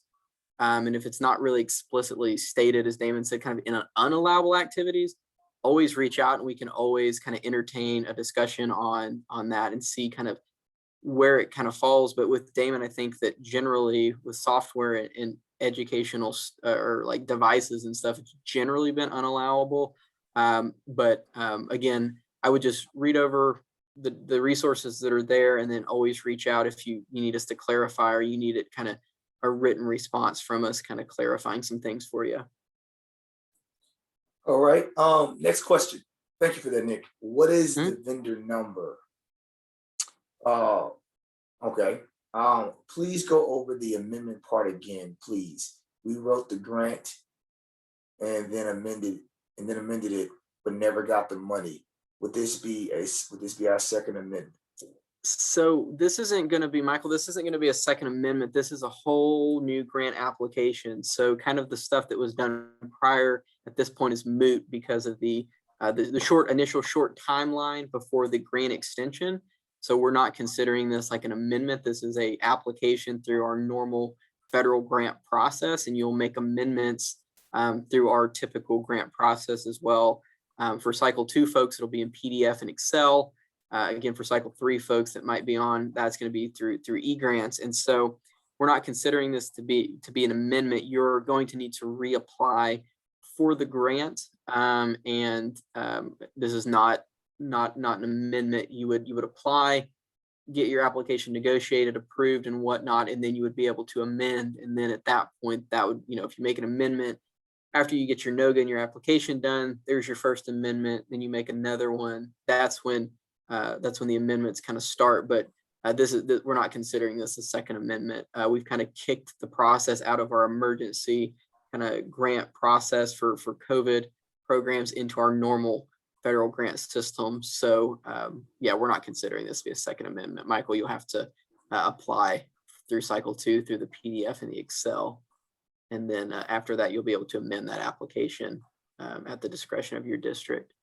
and if it's not really explicitly stated, as Damon said, kind of in unallowable activities, always reach out, and we can always kind of entertain a discussion on that and see kind of where it kind of falls. But with Damon, I think that generally with software and educational or like devices and stuff, it's generally been unallowable. Again, I would just read over the resources that are there, and then always reach out if you need us to clarify, or you need it kind of a written response from us kind of clarifying some things for you. All right. Next question. Thank you for that, Nick. What is the vendor number? Okay. Please go over the amendment part again, please. We wrote the grant and then amended it, but never got the money. Would this be our second amendment? So this isn't going to be, Michael, this isn't going to be a second amendment. This is a whole new grant application. So kind of the stuff that was done prior at this point is moot because of the initial short timeline before the grant extension. So we're not considering this like an amendment. This is a application through our normal federal grant process, and you'll make amendments through our typical grant process as well. For cycle two folks, it'll be in PDF and Excel. Again, for cycle three folks that might be on, that's going to be through eGrants. And so we're not considering this to be an amendment. You're going to need to reapply for the grant. This is not an amendment. You would apply, get your application negotiated, approved and whatnot, and then you would be able to amend. And then at that point, that would, if you make an amendment, after you get your NOGA and your application done, there's your first amendment, then you make another one. That's when the amendments kind of start. But we're not considering this a second amendment. We've kind of kicked the process out of our emergency kind of grant process for COVID programs into our normal federal grant system. So yeah, we're not considering this to be a second amendment. Michael, you'll have to apply through cycle two through the PDF and the Excel. And then after that, you'll be able to amend that application at the discretion of your district.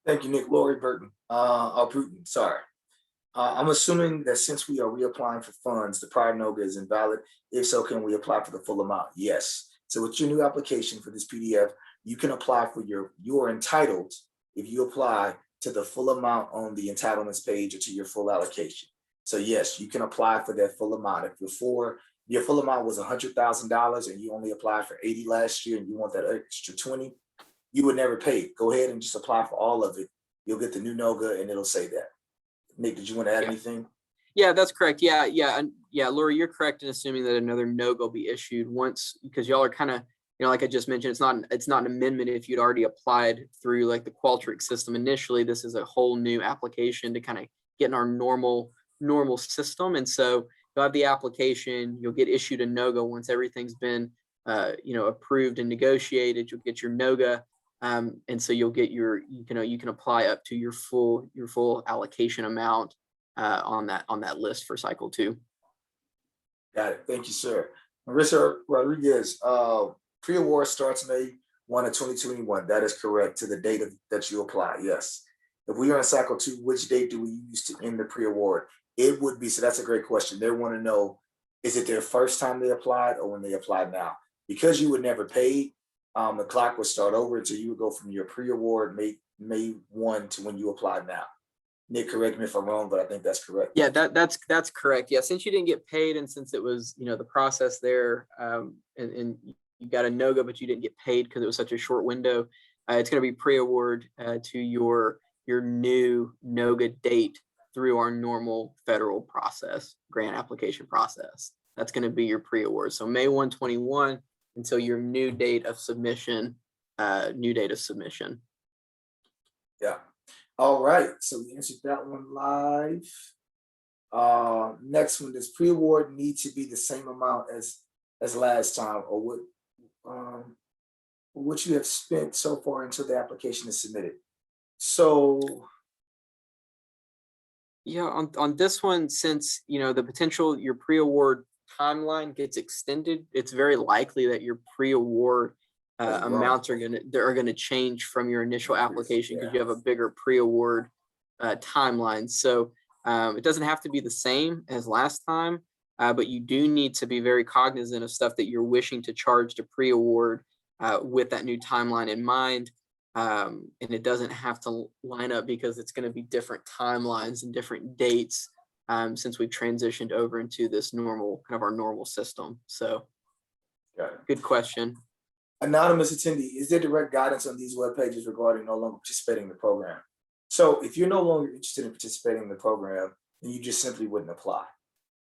Thank you, Nick. Lori Burton. Bruton, sorry. I'm assuming that since we are reapplying for funds, the prior NOGA is invalid. If so, can we apply for the full amount? Yes. So with your new application for this PDF, you can apply for you are entitled, if you apply, to the full amount on the entitlements page or to your full allocation. So yes, you can apply for that full amount. If your full amount was $100,000 and you only applied for 80 last year and you want that extra 20, you would never pay. Go ahead and just apply for all of it. You'll get the new NOGA and it'll say that. Nick, did you want to add anything? Yeah, that's correct. Yeah, Lori, you're correct in assuming that another NOGA will be issued once, because y'all are kind of, like I just mentioned, it's not an amendment if you'd already applied through like the Qualtrics system initially. This is a whole new application to kind of get in our normal system. And so you'll have the application, you'll get issued a NOGA once everything's been approved and negotiated. You'll get your NOGA. And so you'll get you can apply up to your full allocation amount on that list for cycle two. Got it. Thank you, sir. Marissa Rodriguez, pre-award starts May 1 of 2021. That is correct, to the date that you apply. Yes. If we are in cycle two, which date do we use to end the pre-award? It would be, so that's a great question. They want to know, is it their first time they applied or when they applied now? Because you would never pay, the clock would start over until you would go from your pre-award May 1 to when you apply now. Nick, correct me if I'm wrong, but I think that's correct. Yeah, that's correct. Yeah, since you didn't get paid and since it was, the process there, and you got a NOGA, but you didn't get paid because it was such a short window, it's going to be pre-award to your new NOGA date through our normal federal process, grant application process. That's going to be your pre-award. So May 1/21 until your new date of submission, Yeah. All right. So we answered that one live. Next one, does pre-award need to be the same amount as last time, or what you have spent so far until the application is submitted? So Yeah, on this one, since the potential your pre-award timeline gets extended, it's very likely that your pre-award amounts are gonna change from your initial application because you have a bigger pre-award timeline. So it doesn't have to be the same as last time, but you do need to be very cognizant of stuff that you're wishing to charge to pre-award with that new timeline in mind. And it doesn't have to line up because it's going to be different timelines and different dates since we've transitioned over into this our normal system. So good question. Anonymous attendee, is there direct guidance on these web pages regarding no longer participating in the program? So if you're no longer interested in participating in the program, then you just simply wouldn't apply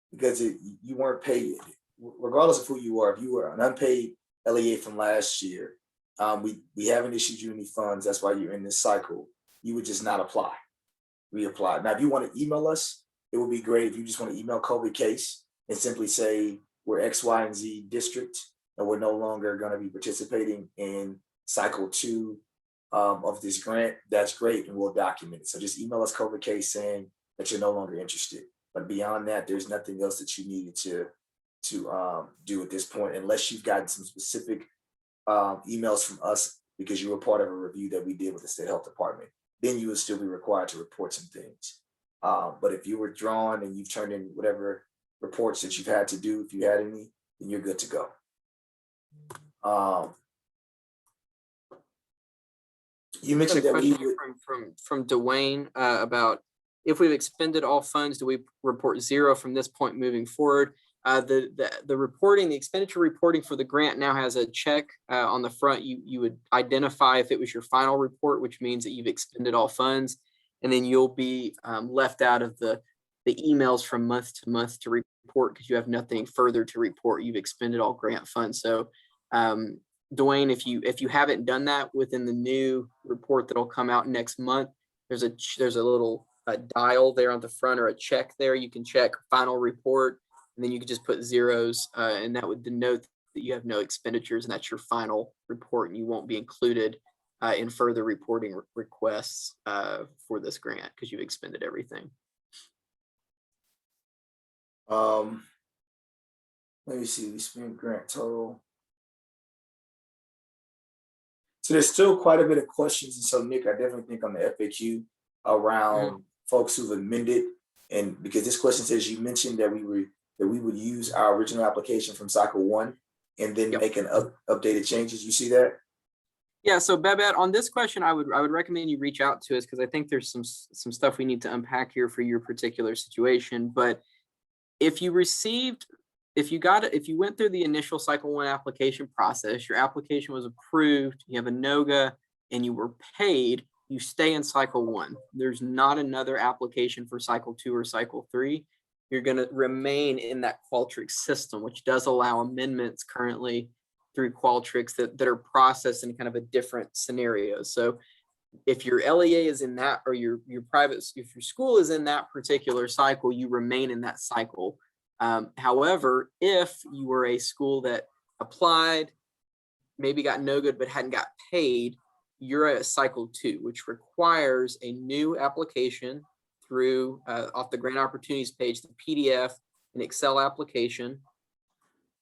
because you weren't paid. Regardless of who you are, if you were an unpaid LEA from last year, we haven't issued you any funds. That's why you're in this cycle. You would just not apply, reapply. Now, if you want to email us, it would be great if you just want to email COVID case and simply say we're X, Y, and Z district, and we're no longer going to be participating in cycle 2 of this grant. That's great, and we'll document it. So just email us COVID case saying that you're no longer interested. But beyond that, there's nothing else that you needed to do at this point, unless you've gotten some specific emails from us because you were part of a review that we did with the state health department. Then you would still be required to report some things. But if you were drawn and you've turned in whatever reports that you've had to do, if you had any, then you're good to go. You mentioned that we would, from Dwayne about if we've expended all funds, do we report 0 from this point moving forward? The reporting, the expenditure reporting for the grant now has a check on the front. You would identify if it was your final report, which means that you've expended all funds, and then you'll be left out of the emails from month to month to report because you have nothing further to report. You've expended all grant funds. So Dwayne, if you haven't done that within the new report that'll come out next month, there's a little dial there on the front or a check there. You can check final report, and then you can just put zeros, and that would denote that you have no expenditures, and that's your final report, and you won't be included in further reporting requests for this grant because you've expended everything. let me see, we spent grant total. So there's still quite a bit of questions, and so Nick, I definitely think on the FAQ around folks who've amended, and because this question says you mentioned that we would use our original application from cycle 1 and then make an updated changes. You see that? Yeah. So Babette, on this question, I would recommend you reach out to us because I think there's some stuff we need to unpack here for your particular situation. But if you went through the initial cycle 1 application process, your application was approved, you have a NOGA, and you were paid, you stay in cycle 1. There's not another application for cycle 2 or cycle 3. You're going to remain in that Qualtrics system, which does allow amendments currently through Qualtrics that are processed in kind of a different scenario. So if your LEA is in that, or your school is in that particular cycle, you remain in that cycle. However, if you were a school that applied, maybe got no good, but hadn't got paid, you're at cycle 2, which requires a new application through off the grant opportunities page, the PDF and Excel application.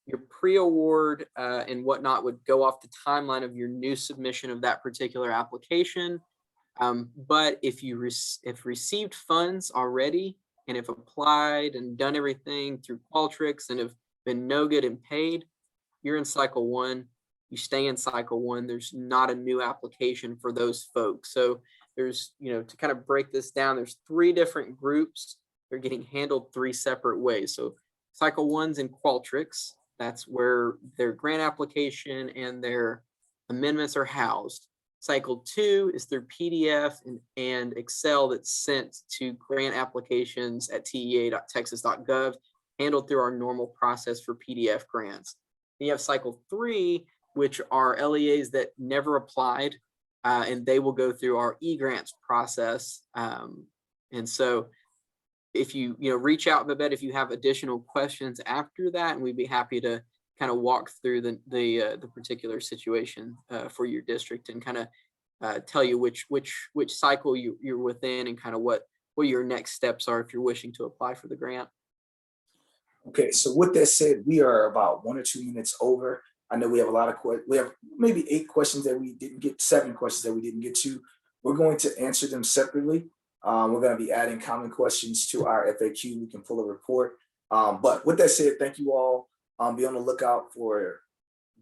Your pre-award and whatnot would go off the timeline of your new submission of that particular application. But if you received funds already and have applied and done everything through Qualtrics and have been no good and paid, you're in cycle 1. You stay in cycle 1. There's not a new application for those folks. So there's, to kind of break this down, there's 3 different groups. They're getting handled 3 separate ways. So cycle 1's in Qualtrics. That's where their grant application and their amendments are housed. Cycle 2 is through PDF and Excel that's sent to grant applications at tea.texas.gov, handled through our normal process for PDF grants. Then you have Cycle 3, which are LEAs that never applied, and they will go through our e-grants process. And so if you reach out, Babette, if you have additional questions after that, and we'd be happy to kind of walk through the particular situation for your district and kind of tell you which cycle you're within and kind of what your next steps are if you're wishing to apply for the grant. Okay, so with that said, we are about 1 or 2 minutes over. I know we have a lot of we have maybe 8 questions that we didn't get, 7 questions that we didn't get to. We're going to answer them separately. We're going to be adding common questions to our FAQ. We can pull a report. But with that said, thank you all. Be on the lookout for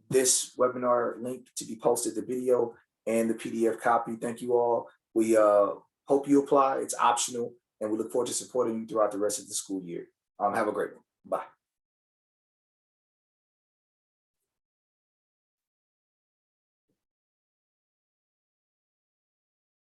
this webinar link to be posted, the video and the PDF copy. Thank you all. We hope you apply. It's optional, and we look forward to supporting you throughout the rest of the school year. Have a great one. Bye.